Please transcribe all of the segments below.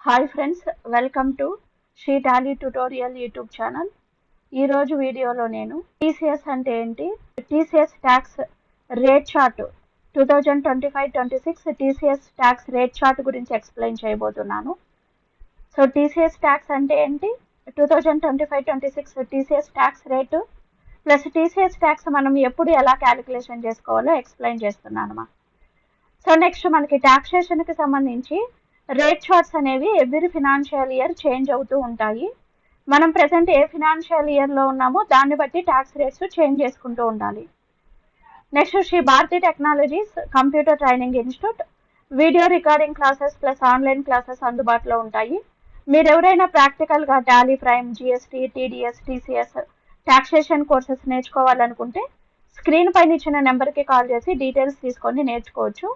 Hi friends, welcome to Sri Tally tutorial YouTube channel. ఈరోజు వీడియోలో నేను టీసీఎస్ అంటే ఏంటి, TCS tax rate chart 2025-26 TCS tax rate chart గురించి ఎక్స్ప్లెయిన్ చేయబోతున్నాను. సో టీసీఎస్ ట్యాక్స్ అంటే ఏంటి, 2025-26 TCS tax rate plus TCS tax మనం ఎప్పుడు ఎలా క్యాలిక్యులేషన్ చేసుకోవాలో ఎక్స్ప్లెయిన్ చేస్తున్నాను. సో నెక్స్ట్ మనకి టాక్సేషన్కి సంబంధించి రేట్ చార్ట్స్ అనేవి ఎవ్రీ ఫినాన్షియల్ ఇయర్ చేంజ్ అవుతూ ఉంటాయి. మనం ప్రెసెంట్ ఏ ఫినాన్షియల్ ఇయర్లో ఉన్నామో దాన్ని బట్టి ట్యాక్స్ రేట్స్ చేంజ్ చేసుకుంటూ ఉండాలి. Next Shri Bharati technologies computer training institute video recording classes plus online classes అందుబాటులో ఉంటాయి. మీరు ఎవరైనా ప్రాక్టికల్గా tally, prime, GST, TDS, TCS taxation courses నేర్చుకోవాలనుకుంటే స్క్రీన్ పైన ఇచ్చిన నెంబర్కి కాల్ చేసి డీటెయిల్స్ తీసుకొని నేర్చుకోవచ్చు.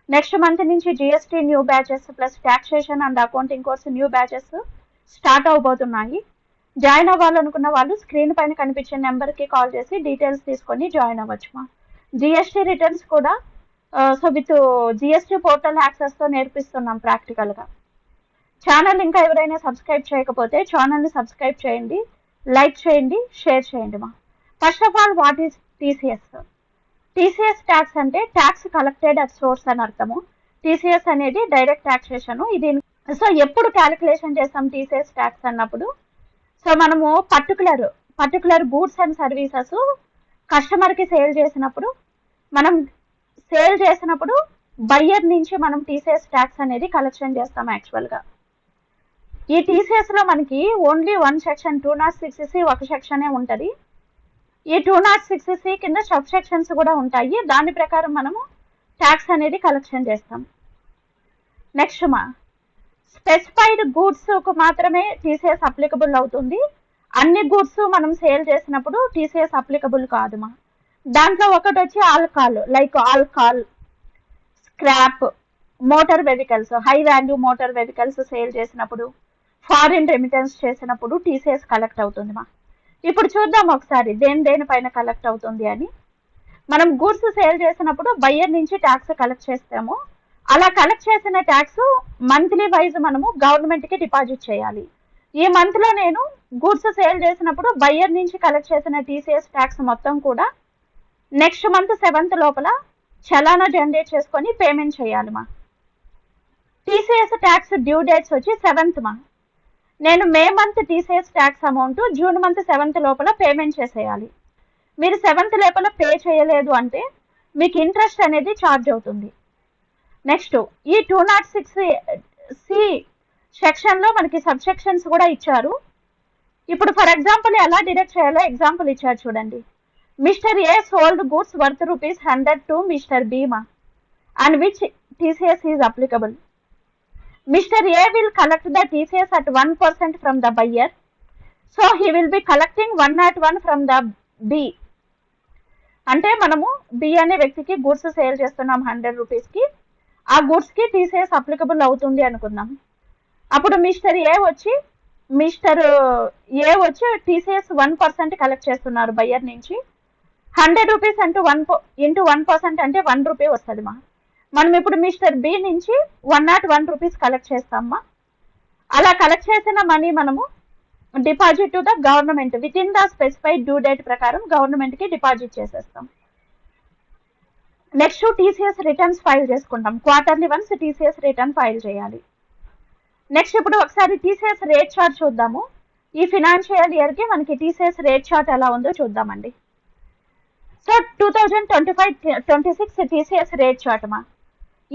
నెక్స్ట్ మంత్ నుంచి GST new batches plus taxation and accounting course new batches start అవబోతున్నాయి. జాయిన్ అవ్వాలనుకున్న వాళ్ళు స్క్రీన్ పైన కనిపించే నెంబర్కి కాల్ చేసి డీటెయిల్స్ తీసుకొని జాయిన్ అవ్వచ్చు. జిఎస్టీ రిటర్న్స్ కూడా సో విత్ జిఎస్టీ పోర్టల్ యాక్సెస్తో నేర్పిస్తున్నాం ప్రాక్టికల్గా. ఛానల్ ఇంకా ఎవరైనా సబ్స్క్రైబ్ చేయకపోతే ఛానల్ని సబ్స్క్రైబ్ చేయండి, లైక్ చేయండి, షేర్ చేయండి. First of all, what is TCS? TCS tax అంటే ట్యాక్స్ కలెక్టెడ్ అట్ సోర్స్ అని అర్థము. టీసీఎస్ అనేది డైరెక్ట్ టాక్సేషన్. ఇది సో ఎప్పుడు క్యాలిక్యులేషన్ చేస్తాం టీసీఎస్ ట్యాక్స్ అన్నప్పుడు, సో మనము పర్టికులర్ గూడ్స్ అండ్ సర్వీసెస్ కస్టమర్కి సేల్ చేసినప్పుడు బయ్యర్ నుంచి మనం టీసీఎస్ ట్యాక్స్ అనేది కలెక్షన్ చేస్తాం. యాక్చువల్గా ఈ టీసీఎస్లో మనకి ఓన్లీ వన్ సెక్షన్ 206C ఒక సెక్షనే ఉంటుంది. ఈ 206C కింద సబ్ సెక్షన్స్ కూడా ఉంటాయి. దాని ప్రకారం మనము ట్యాక్స్ అనేది కలెక్షన్ చేస్తాం. నెక్స్ట్ స్పెసిఫైడ్ గూడ్స్కు మాత్రమే టీసీఎస్ అప్లికబుల్ అవుతుంది. అన్ని గూడ్స్ మనం సేల్ చేసినప్పుడు టీసీఎస్ అప్లికబుల్ కాదు. దాంట్లో ఒకటి వచ్చి alcohol, like alcohol, scrap, motor vehicles, high value motor vehicles sale చేసినప్పుడు, ఫారిన్ రెమిటెన్స్ చేసినప్పుడు టీసీఎస్ కలెక్ట్ అవుతుంది. ఇప్పుడు చూద్దాం ఒకసారి దేనిపైన కలెక్ట్ అవుతుంది అని. మనం గూడ్స్ సేల్ చేసినప్పుడు బయ్యర్ నుంచి ట్యాక్స్ కలెక్ట్ చేస్తాము. అలా కలెక్ట్ చేసిన ట్యాక్స్ మంత్లీ వైజ్ మనము గవర్నమెంట్కి డిపాజిట్ చేయాలి. ఈ మంత్లో నేను గూడ్స్ సేల్ చేసినప్పుడు బయ్యర్ నుంచి కలెక్ట్ చేసిన టీసీఎస్ ట్యాక్స్ మొత్తం కూడా నెక్స్ట్ మంత్ 7th లోపల చలానా జనరేట్ చేసుకొని పేమెంట్ చేయాలి. టీసీఎస్ ట్యాక్స్ డ్యూ డేట్స్ వచ్చి 7th. నేను May month TCS tax amount June month 7th లోపల పేమెంట్ చేసేయాలి. మీరు 7th లోపల పే చేయలేదు అంటే మీకు ఇంట్రెస్ట్ అనేది ఛార్జ్ అవుతుంది. నెక్స్ట్ ఈ 206C సెక్షన్లో మనకి సబ్ సెక్షన్స్ కూడా ఇచ్చారు. ఇప్పుడు ఫర్ ఎగ్జాంపుల్ ఎలా డిడక్ట్ చేయాలో ఎగ్జాంపుల్ ఇచ్చారు చూడండి. Mister A sold goods worth ₹100 to mister B and which TCS is applicable. Mr. A will collect the TCS at 1% from the buyer. So he will be collecting 101 from the B. అంటే మనము B అనే వ్యక్తికి goods sale చేస్తున్నాం 100 రూపీస్కి. ఆ గూడ్స్కి TCS applicable అవుతుంది అనుకుందాం. అప్పుడు మిస్టర్ ఏ వచ్చి టీసీఎస్ 1% కలెక్ట్ చేస్తున్నారు బయ్యర్ నుంచి. 100 రూపీస్ ఇంటూ 1% అంటే 1 రూపీ వస్తుంది. మనం ఇప్పుడు మిస్టర్ బి నుంచి 101 రూపీస్ కలెక్ట్ చేస్తామా. అలా కలెక్ట్ చేసిన మనీ మనము deposit to the government with in the specified due date ప్రకారం గవర్నమెంట్కి డిపాజిట్ చేసేస్తాం. నెక్స్ట్ టీసీఎస్ రిటర్న్స్ ఫైల్ చేసుకుంటాం. Quarterly once TCS return file చేయాలి. నెక్స్ట్ ఇప్పుడు ఒకసారి టీసీఎస్ రేట్ చార్ట్ చూద్దాము. ఈ ఫినాన్షియల్ ఇయర్కి మనకి టీసీఎస్ రేట్ చార్ట్ ఎలా ఉందో చూద్దామండి. So 2025-26 TCS rate chart.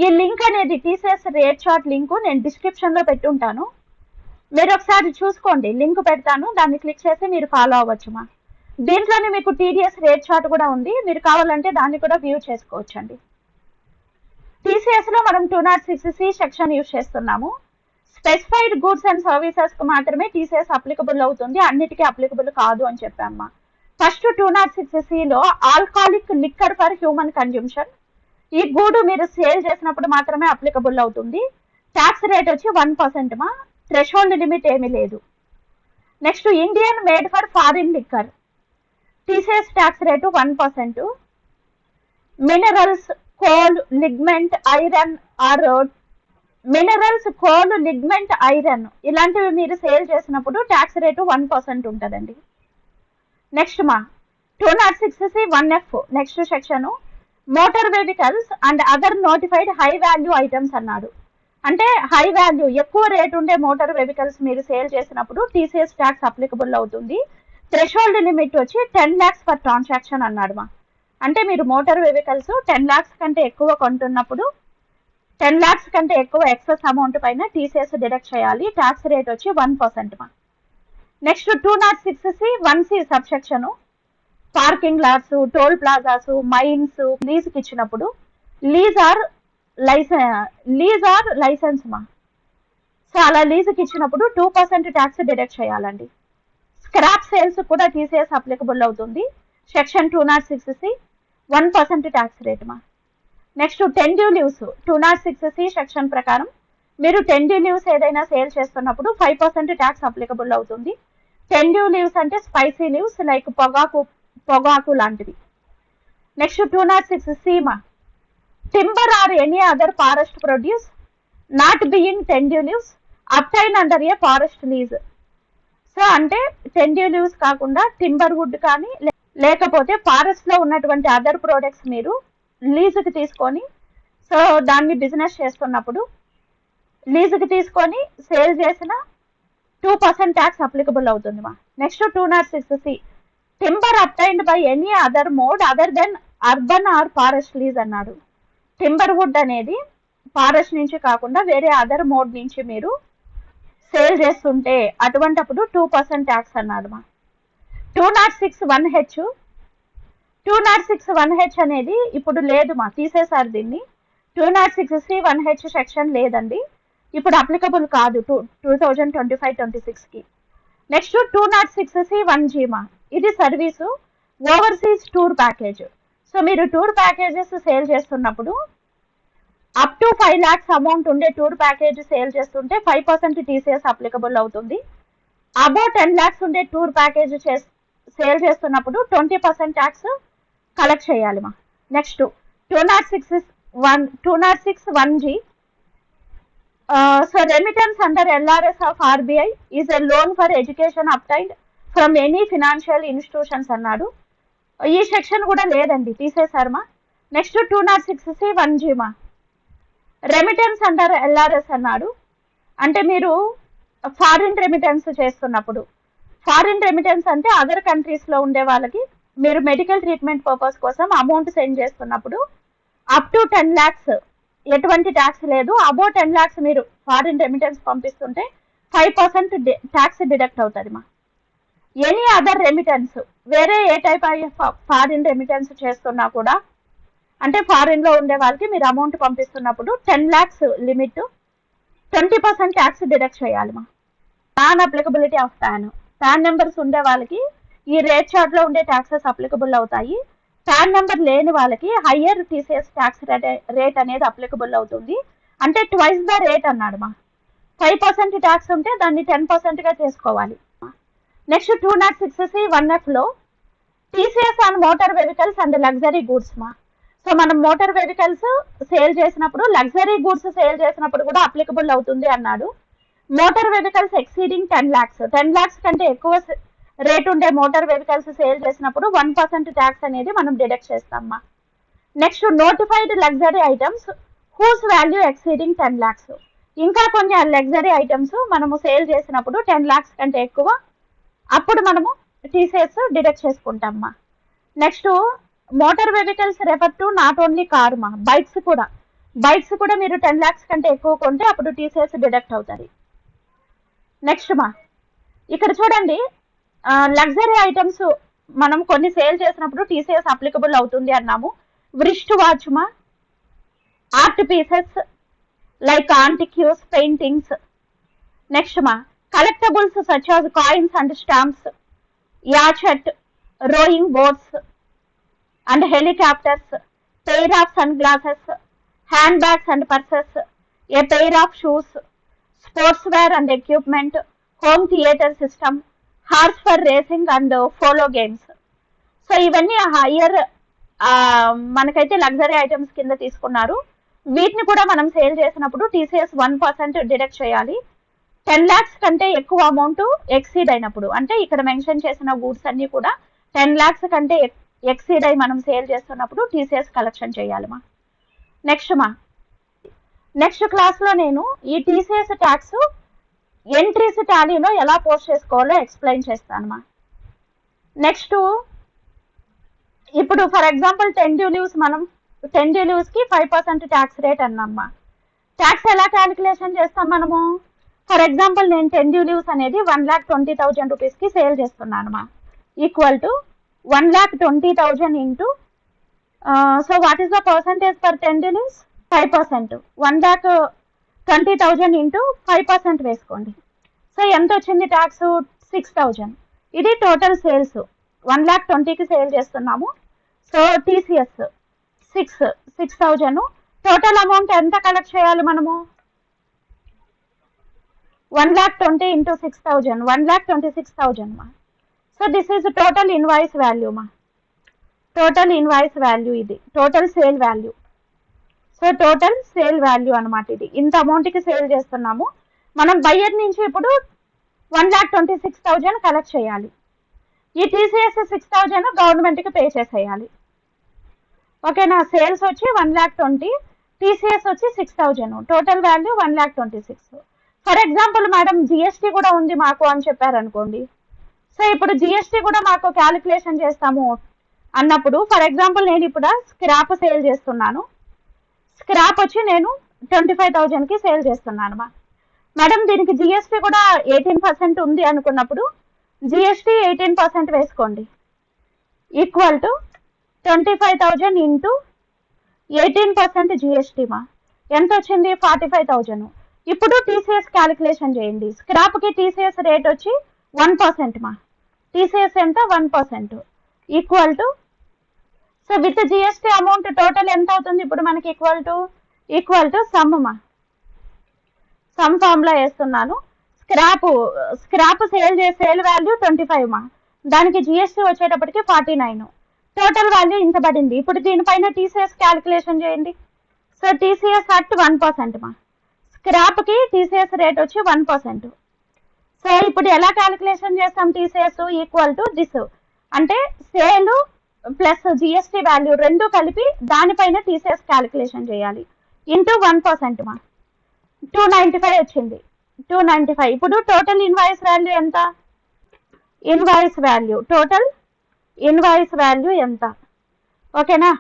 ఈ లింక్ అనేది టీసీఎస్ రేట్ చార్ట్ లింకు నేను డిస్క్రిప్షన్లో పెట్టుంటాను. మీరు ఒకసారి చూసుకోండి, లింక్ పెడతాను, దాన్ని క్లిక్ చేసి మీరు ఫాలో అవ్వచ్చు. దీంట్లోనే మీకు టీడీఎస్ రేట్ చార్ట్ కూడా ఉంది, మీరు కావాలంటే దాన్ని కూడా వ్యూ చేసుకోవచ్చండి. టీసీఎస్లో మనం 206C సెక్షన్ యూజ్ చేస్తున్నాము. స్పెసిఫైడ్ గూడ్స్ అండ్ సర్వీసెస్కి మాత్రమే టీసీఎస్ అప్లికబుల్ అవుతుంది, అన్నిటికీ అప్లికబుల్ కాదు అని చెప్పామ్మా. ఫస్ట్ 206Cలో alcoholic liquor for human consumption, ఈ గూడు మీరు సేల్ చేసినప్పుడు మాత్రమే అప్లికబుల్ అవుతుంది. ట్యాక్స్ రేట్ వచ్చి 1%. థ్రెషోల్డ్ లిమిట్ ఏమీ లేదు. Next Indian made for foreign liquor, TCS tax rate 1%. Minerals, coal, ligament, iron are minerals, coal, ligament, iron ఇలాంటివి మీరు సేల్ చేసినప్పుడు ట్యాక్స్ రేటు 1% ఉంటుందండి. నెక్స్ట్ మా 206C1F next section motor vehicles and other notified high value items అన్నాడు. అంటే high value ఎక్కువ rate ఉండే motor vehicles మీరు సేల్ చేసినప్పుడు టీసీఎస్ ట్యాక్స్ అప్లికబుల్ అవుతుంది. థ్రెషోల్డ్ లిమిట్ వచ్చి 10 lakhs పర్ ట్రాన్సాక్షన్ అన్నాడు మా. అంటే మీరు మోటార్ వెహికల్స్ 10 lakhs కంటే ఎక్కువ కొంటున్నప్పుడు 10 lakhs కంటే ఎక్కువ ఎక్సెస్ అమౌంట్ పైన టీసీఎస్ డిడక్ట్ చేయాలి. ట్యాక్స్ రేట్ వచ్చి 1% మా. Next 206C1C subsection parking lots, toll plazas, mines లీజ్కి ఇచ్చినప్పుడు లీజ్ ఆర్ లైసెన్స్ మా. సో అలా లీజ్కి ఇచ్చినప్పుడు 2% ట్యాక్స్ డిడక్ట్ చేయాలండి. స్క్రాప్ సేల్స్ కూడా టీసీఎస్ అప్లికబుల్ అవుతుంది. సెక్షన్ 206C 1% ట్యాక్స్ రేట్ మా. Next 10 due leaves 206C section ప్రకారం మీరు 10 డ్యూ లీవ్స్ ఏదైనా సేల్ చేస్తున్నప్పుడు 5% ట్యాక్స్ అప్లికబుల్ అవుతుంది. 10 డ్యూ లీవ్స్ అంటే స్పైసీ లీవ్స్ లైక్ పొగాకు లాంటివి. నెక్స్ట్ 206C మా timber or any other forest produce not being 10 due leaves obtain under A forest lease. So అంటే 10 డ్యూ లీవ్స్ కాకుండా టింబర్ వుడ్ కానీ లేకపోతే ఫారెస్ట్ లో ఉన్నటువంటి అదర్ ప్రోడక్ట్స్ మీరు లీజుకి తీసుకొని సో దాన్ని బిజినెస్ చేస్తున్నప్పుడు లీజుకి తీసుకొని సేల్ చేసిన 2% ట్యాక్స్ అప్లికబుల్ అవుతుంది మా. Next 206C timber obtained by any other mode other than urban or forest lease అన్నాడు. టింబర్ వుడ్ అనేది ఫారెస్ట్ నుంచి కాకుండా వేరే అదర్ మోడ్ నుంచి మీరు సేల్ చేస్తుంటే అటువంటప్పుడు 2% ట్యాక్స్ అన్నాడు మా. 206(1H) అనేది ఇప్పుడు లేదు మా, తీసేశారు దీన్ని. 206C(1H) సెక్షన్ లేదండి, ఇప్పుడు అప్లికబుల్ కాదు 2025-26కి. నెక్స్ట్ 206C(1G) మా, ఇది service overseas tour package. So మీరు టూర్ ప్యాకేజెస్ సేల్ చేస్తున్నప్పుడు అప్ టు 5 lakhs అమౌంట్ ఉండే టూర్ ప్యాకేజ్ సేల్ చేస్తుంటే 5% టీసీఎస్ అప్లికబుల్ అవుతుంది. అబౌవ్ 10 lakhs ఉండే టూర్ ప్యాకేజ్ సేల్ చేస్తున్నప్పుడు 20% ట్యాక్స్ కలెక్ట్ చేయాలి మా. Next 206(1G) so remittance under LRS of RBI is a loan for education obtained from any financial institutions అన్నాడు. ఈ section కూడా లేదండి, తీసేశారు మా. నెక్స్ట్ 206C(1G) మా రెమిటెన్స్ అండర్ LRS అన్నాడు. అంటే మీరు ఫారిన్ రెమిటెన్స్ చేస్తున్నప్పుడు, ఫారిన్ రెమిటెన్స్ అంటే అదర్ కంట్రీస్ లో ఉండే వాళ్ళకి మీరు మెడికల్ ట్రీట్మెంట్ పర్పస్ కోసం అమౌంట్ సెండ్ చేస్తున్నప్పుడు అప్ టు 10 lakhs ఎటువంటి ట్యాక్స్ లేదు. అబౌవ్ 10 lakhs మీరు ఫారిన్ రెమిటెన్స్ పంపిస్తుంటే 5% ట్యాక్స్ డిడక్ట్ అవుతుంది మా. ఎనీ అదర్ రెమిటెన్స్ వేరే ఏ టైప్ ఆఫ్ ఫారిన్ రెమిటెన్స్ చేస్తున్నా కూడా అంటే ఫారిన్ లో ఉండే వాళ్ళకి మీరు అమౌంట్ పంపిస్తున్నప్పుడు 10 lakhs లిమిట్ 20% ట్యాక్స్ డిడక్ట్ చేయాలి మా. Pan applicability of pan numbers ఉండే వాళ్ళకి ఈ రేట్ చార్ట్ లో ఉండే ట్యాక్సెస్ అప్లికబుల్ అవుతాయి. పాన్ నెంబర్ లేని వాళ్ళకి హయ్యర్ టీసీఎస్ ట్యాక్స్ రేట్ అనేది అప్లికబుల్ అవుతుంది. అంటే ట్వైస్ ద రేట్ అన్నాడు మా. 5% ట్యాక్స్ ఉంటే దాన్ని 10% గా చేసుకోవాలి. నెక్స్ట్ 206C(1F) లో TCS on motor vehicles and luxury goods మా. సో మనం మోటార్ వెహికల్స్ సేల్ చేసినప్పుడు లగ్జరీ గూడ్స్ సేల్ చేసినప్పుడు కూడా అప్లికబుల్ అవుతుంది అన్నాడు. Motor vehicles exceeding 10 lakhs 10 lakhs కంటే ఎక్కువ రేట్ ఉండే మోటార్ వెహికల్స్ సేల్ చేసినప్పుడు 1% ట్యాక్స్ అనేది మనం డిడక్ట్ చేస్తామా. Next notified luxury items whose value exceeding 10 lakhs. ఇంకా కొన్ని లగ్జరీ ఐటమ్స్ మనము సేల్ చేసినప్పుడు 10 lakhs కంటే ఎక్కువ, అప్పుడు మనము టీసీఎస్ డిడక్ట్ చేసుకుంటామా. Next motor vehicles refer to not only car మా, బైక్స్ కూడా మీరు 10 lakhs కంటే ఎక్కువ కొంటే అప్పుడు టీసీఎస్ డిడక్ట్ అవుతుంది. నెక్స్ట్ మా ఇక్కడ చూడండి, లగ్జరీ ఐటమ్స్ మనం కొన్ని సేల్ చేసినప్పుడు టీసీఎస్ అప్లికబుల్ అవుతుంది అన్నాము. వ్రిస్ట్ వాచ్ మా, art pieces like antiques, paintings. Next మా collectibles such as coins and stamps, yacht, rowing boats and helicopters, pair of sunglasses, handbags and purses, a pair of shoes, sportswear and equipment, home theatre system, horses for racing and polo games. So ఇవన్నీ higher మనకైతే luxury items కింద తీసుకున్నారు. వీటిని కూడా మనం sale చేసినప్పుడు TCS 1% deduct చేయాలి. 10 lakhs కంటే ఎక్కువ అమౌంట్ ఎక్సీడ్ అయినప్పుడు, అంటే ఇక్కడ మెన్షన్ చేసిన గూడ్స్ అన్ని కూడా 10 lakhs కంటే ఎక్సీడ్ అయి మనం సేల్ చేస్తున్నప్పుడు టీసీఎస్ కలెక్షన్ చేయాలి నెక్స్ట్ క్లాస్లో నేను ఈ టీసీఎస్ ట్యాక్స్ ఎంట్రీస్ టాలీలో ఎలా పోస్ట్ చేసుకోవాలో ఎక్స్ప్లెయిన్ చేస్తాను నెక్స్ట్ ఇప్పుడు ఫర్ ఎగ్జాంపుల్ 10 due leaves మనం 10 due leaves కి 5% ట్యాక్స్ రేట్ అన్నమ్మా. ట్యాక్స్ ఎలా క్యాలిక్యులేషన్ చేస్తాం మనము? ఫర్ ఎగ్జాంపుల్ నేను 10 due leaves అనేది 1,20,000 రూపీస్కి సేల్ చేస్తున్నాను equal to 1,20,000 into so what is the percentage for 10 due leaves? 5%. 1,20,000 into 5% వేసుకోండి. సో ఎంత వచ్చింది ట్యాక్స్? 6,000. ఇది టోటల్ సేల్స్. 1,20,000కి సేల్ చేస్తున్నాము. So TCS 6,000. టోటల్ అమౌంట్ ఎంత కలెక్ట్ చేయాలి మనము? 1,20,000 into 6,000, 1,26,000 so this is total invoice value total invoice value, ఇది total sale value. So total sale value అనమాట ఇది. ఇంత అమౌంట్కి సేల్ చేస్తున్నాము. మనం బయ్యర్ నుంచి ఇప్పుడు 1,26,000 కలెక్ట్ చేయాలి. ఈ టీసీఎస్ 6,000 గవర్నమెంట్కి పే చేసేయాలి. ఓకేనా? సేల్స్ వచ్చి 1,20,000, టీసీఎస్ వచ్చి 6,000, total value 1,26,000. For example madam GST కూడా ఉంది మాకు అని చెప్పారనుకోండి. సో ఇప్పుడు జిఎస్టీ కూడా మాకు క్యాలిక్యులేషన్ చేస్తాము అన్నప్పుడు, ఫర్ ఎగ్జాంపుల్ నేను ఇప్పుడు స్క్రాప్ సేల్ చేస్తున్నాను. స్క్రాప్ వచ్చి నేను 25,000కి సేల్ చేస్తున్నాను మేడం. దీనికి జిఎస్టీ కూడా 18% ఉంది అనుకున్నప్పుడు జిఎస్టీ 18% వేసుకోండి. ఈక్వల్ టు 25,000 ఇంటూ 18% జిఎస్టీ ఎంత వచ్చింది? 45,000. ఇప్పుడు టీసీఎస్ క్యాలిక్యులేషన్ చేయండి. స్క్రాప్కి టీసీఎస్ రేట్ వచ్చి 1% టీసీఎస్ ఎంత? 1%. Equal to so with GST amount total ఎంత అవుతుంది ఇప్పుడు మనకి? ఈక్వల్ టు సమ్ ఫార్ములా వేస్తున్నాను. స్క్రాప్ సేల్ వాల్యూ 25 దానికి జిఎస్టీ వచ్చేటప్పటికి 49. టోటల్ వాల్యూ ఇంత పడింది. ఇప్పుడు దీనిపైన టీసీఎస్ క్యాలిక్యులేషన్ చేయండి. సో టీసీఎస్ అట్ 1% స్క్రాప్కి టీసీఎస్ రేట్ వచ్చి 1%. సో ఇప్పుడు ఎలా క్యాలిక్యులేషన్ చేస్తాం? టీసీఎస్ ఈక్వల్ టు దిస్, అంటే సేల్ ప్లస్ జిఎస్టీ వాల్యూ రెండు కలిపి దానిపైన టీసీఎస్ క్యాలిక్యులేషన్ చేయాలి. ఇంటూ 1% 295 వచ్చింది. 295. ఇప్పుడు టోటల్ ఇన్వాయిస్ వాల్యూ ఎంత? టోటల్ ఇన్వాయిస్ వాల్యూ ఎంత? ఓకేనా?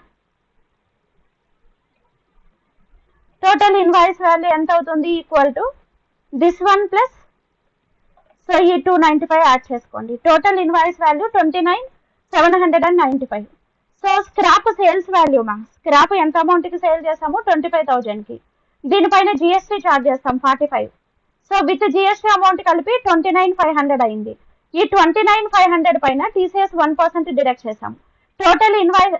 టోటల్ ఇన్వాయిస్ వాల్యూ ఎంత అవుతుంది? Equal to this one plus so ఈ 295 యాడ్ చేసుకోండి. Total invoice value 29,795. So scrap sales value scrap ఎంత అమౌంట్కి సేల్ చేసాము? 25,000కి. దీనిపైన జిఎస్టీ ఛార్జ్ చేస్తాం 45. సో విత్ జిఎస్టీ అమౌంట్ కలిపి 29,500 అయింది. ఈ 29,500 పైన టీసీఎస్ 1% డిడక్ట్ చేసాం. టోటల్ ఇన్వాయిస్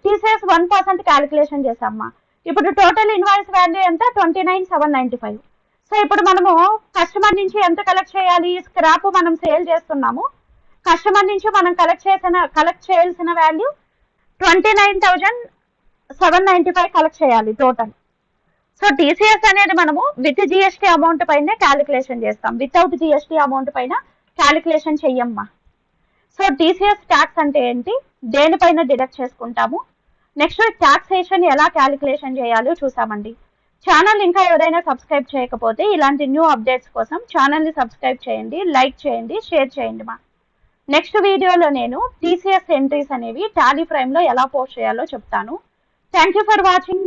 టీసీఎస్ 1% క్యాలిక్యులేషన్ చేసామ్మా. ఇప్పుడు టోటల్ ఇన్వాయిస్ వాల్యూ ఎంత? 29,795. సో ఇప్పుడు మనము కస్టమర్ నుంచి ఎంత కలెక్ట్ చేయాలి? స్క్రాప్ మనం సేల్ చేస్తున్నాము. కస్టమర్ నుంచి మనం కలెక్ట్ చేయాల్సిన వాల్యూ 29,795 కలెక్ట్ చేయాలి టోటల్. సో టీసీఎస్ అనేది మనము విత్ జిఎస్టీ అమౌంట్ పైన క్యాలిక్యులేషన్ చేస్తాం. వితౌట్ జిఎస్టీ అమౌంట్ పైన క్యాలిక్యులేషన్ చెయ్యమ్మా. సో టీసీఎస్ ట్యాక్స్ అంటే ఏంటి, దేనిపైన డిడక్ట్ చేసుకుంటాము, నెక్స్ట్ ట్యాక్సేషన్ ఎలా క్యాలిక్యులేషన్ చేయాలో చూసామండి. ఛానల్ ఇంకా ఎవరైనా సబ్స్క్రైబ్ చేయకపోతే ఇలాంటి న్యూ అప్డేట్స్ కోసం ఛానల్ని సబ్స్క్రైబ్ చేయండి, లైక్ చేయండి, షేర్ చేయండి నెక్స్ట్ వీడియోలో నేను టీసీఎస్ ఎంట్రీస్ అనేవి టాలీ ప్రైమ్లో ఎలా పోస్ట్ చేయాలో చెప్తాను. Thank you for watching.